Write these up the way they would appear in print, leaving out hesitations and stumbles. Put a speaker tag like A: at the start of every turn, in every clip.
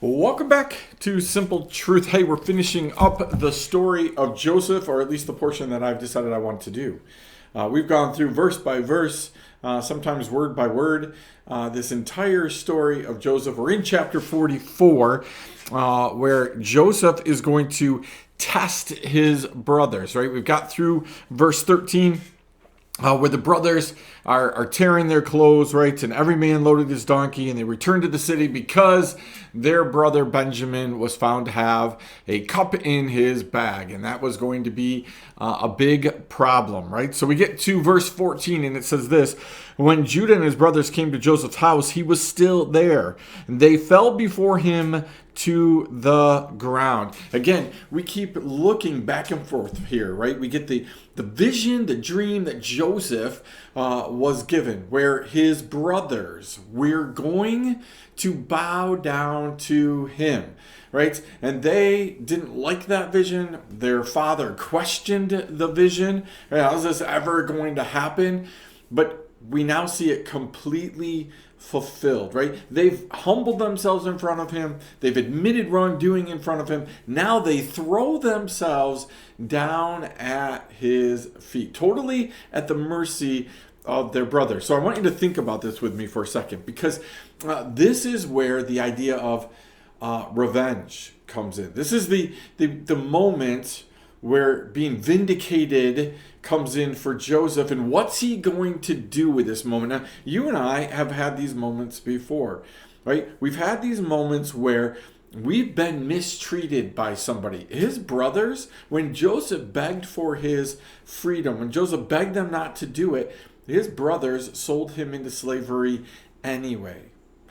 A: Welcome back to Simple Truth. Hey, we're finishing up the story of Joseph, or at least the portion that I've decided I want to do. We've gone through verse by verse, sometimes word by word, this entire story of Joseph. We're in chapter 44, where Joseph is going to test his brothers, right? We've got through verse 13. Where the brothers are tearing their clothes, right? And every man loaded his donkey, and they returned to the city because their brother Benjamin was found to have a cup in his bag. And that was going to be a big problem, right? So we get to verse 14, and it says this: When Judah and his brothers came to Joseph's house, he was still there. They fell before him to the ground. Again, we keep looking back and forth here, right? We get the vision, the dream that Joseph was given, where his brothers were going to bow down to him, right? And they didn't like that vision. Their father questioned the vision. How is this ever going to happen? But we now see it completely fulfilled, right? They've humbled themselves in front of him. They've admitted wrongdoing in front of him. Now they throw themselves down at his feet, totally at the mercy of their brother. So I want you to think about this with me for a second, because this is where the idea of revenge comes in. This is the moment where being vindicated comes in for Joseph. And what's he going to do with this moment? Now, you and I have had these moments before, right? We've had these moments where we've been mistreated by somebody. His brothers, when Joseph begged for his freedom, when Joseph begged them not to do it, his brothers sold him into slavery anyway.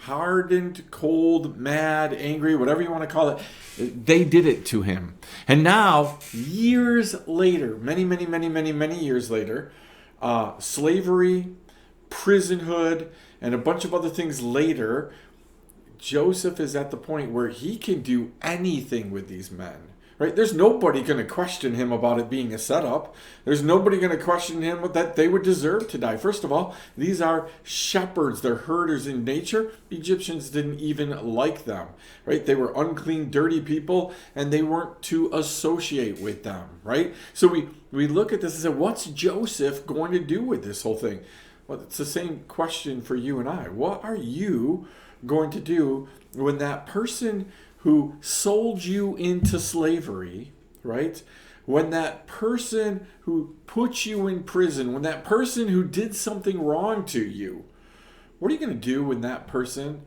A: Hardened, cold, mad, angry, whatever you want to call it, they did it to him. And now, years later, many years later, slavery, prisonhood, and a bunch of other things later, Joseph is at the point where he can do anything with these men. Right? There's nobody going to question him about it being a setup. There's nobody going to question him that they would deserve to die. First of all, these are shepherds. They're herders in nature. The Egyptians didn't even like them. Right? They were unclean, dirty people, and they weren't to associate with them. Right? So we look at this and say, what's Joseph going to do with this whole thing? Well, it's the same question for you and I. What are you going to do when that person who sold you into slavery, right? When that person who put you in prison, when that person who did something wrong to you, what are you going to do when that person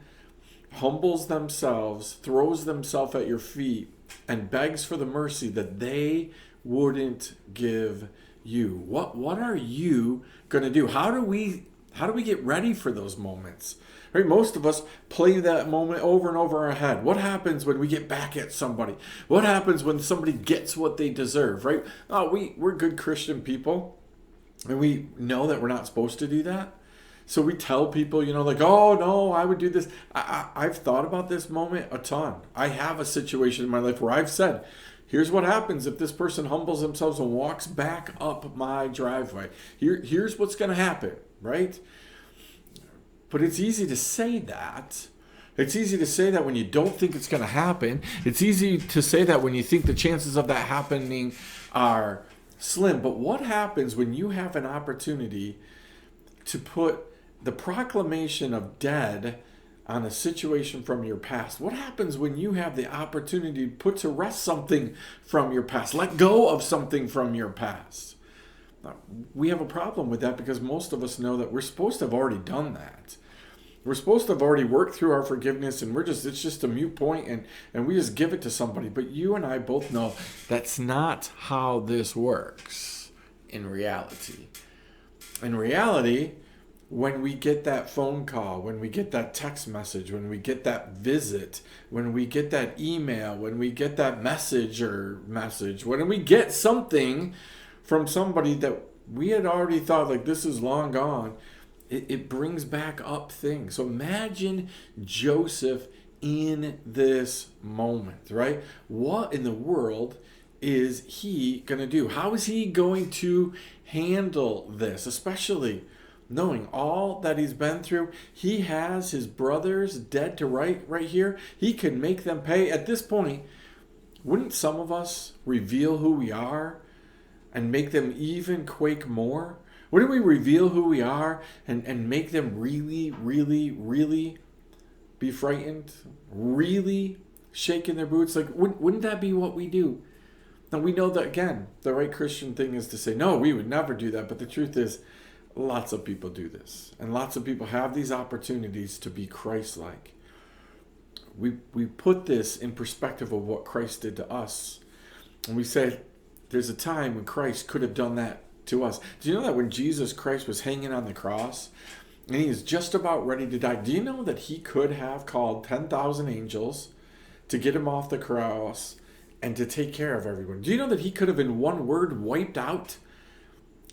A: humbles themselves, throws themselves at your feet, and begs for the mercy that they wouldn't give you? What are you going to do? How do we get ready for those moments? Right? Most of us play that moment over and over in our head. What happens when we get back at somebody? What happens when somebody gets what they deserve, right? We're good Christian people, and we know that we're not supposed to do that. So we tell people, like, oh, no, I would do this. I've thought about this moment a ton. I have a situation in my life where I've said, here's what happens if this person humbles themselves and walks back up my driveway. Here's what's going to happen, right? But it's easy to say that. It's easy to say that when you don't think it's going to happen. It's easy to say that when you think the chances of that happening are slim. But what happens when you have an opportunity to put the proclamation of dead on a situation from your past? What happens when you have the opportunity to put to rest something from your past? Let go of something from your past. We have a problem with that because most of us know that we're supposed to have already done that. We're supposed to have already worked through our forgiveness, and it's just a moot point, and we just give it to somebody. But you and I both know that's not how this works in reality. In reality, when we get that phone call, when we get that text message, when we get that visit, when we get that email, when we get that message, when we get something from somebody that we had already thought, like, this is long gone, it brings back up things. So imagine Joseph in this moment, right? What in the world is he going to do? How is he going to handle this? Especially knowing all that he's been through. He has his brothers dead to right here. He can make them pay. At this point, wouldn't some of us reveal who we are and make them even quake more? Wouldn't we reveal who we are and make them really, really, really be frightened? Really shake in their boots? Like, wouldn't that be what we do? Now, we know that, again, the right Christian thing is to say, no, we would never do that. But the truth is, lots of people do this. And lots of people have these opportunities to be Christ-like. We put this in perspective of what Christ did to us. And we say, there's a time when Christ could have done that to us. Do you know that when Jesus Christ was hanging on the cross, and he is just about ready to die, do you know that he could have called 10,000 angels to get him off the cross and to take care of everyone? Do you know that he could have, in one word, wiped out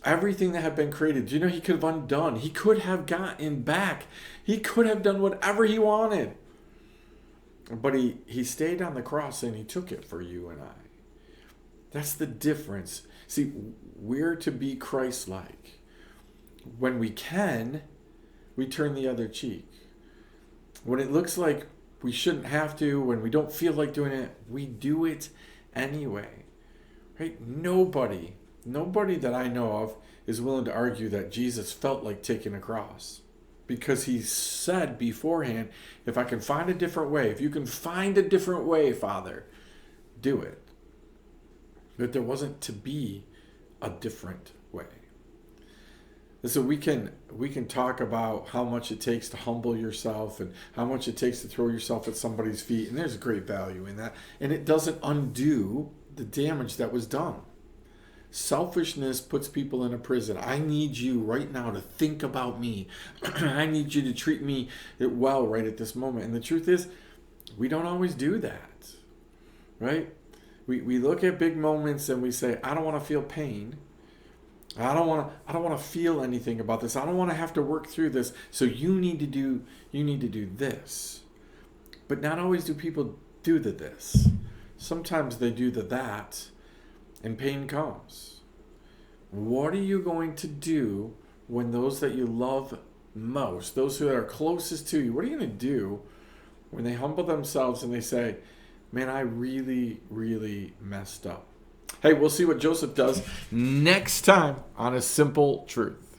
A: everything that had been created? Do you know he could have undone? He could have gotten back. He could have done whatever he wanted. But he stayed on the cross and he took it for you and I. That's the difference. See, we're to be Christ-like. When we can, we turn the other cheek. When it looks like we shouldn't have to, when we don't feel like doing it, we do it anyway. Right? Nobody that I know of is willing to argue that Jesus felt like taking a cross. Because he said beforehand, if I can find a different way, if you can find a different way, Father, do it. But there wasn't to be a different way. And so we can talk about how much it takes to humble yourself and how much it takes to throw yourself at somebody's feet. And there's great value in that. And it doesn't undo the damage that was done. Selfishness puts people in a prison. I need you right now to think about me. I need you to treat me well right at this moment. And the truth is, we don't always do that, right? We look at big moments and we say, I don't want to feel pain. I don't want to feel anything about this. I don't want to have to work through this. So you need to do this. But not always do people do the this. Sometimes they do the that. And pain comes. What are you going to do when those that you love most, those who are closest to you, what are you going to do when they humble themselves and they say, man, I really, really messed up? Hey, we'll see what Joseph does next time on A Simple Truth.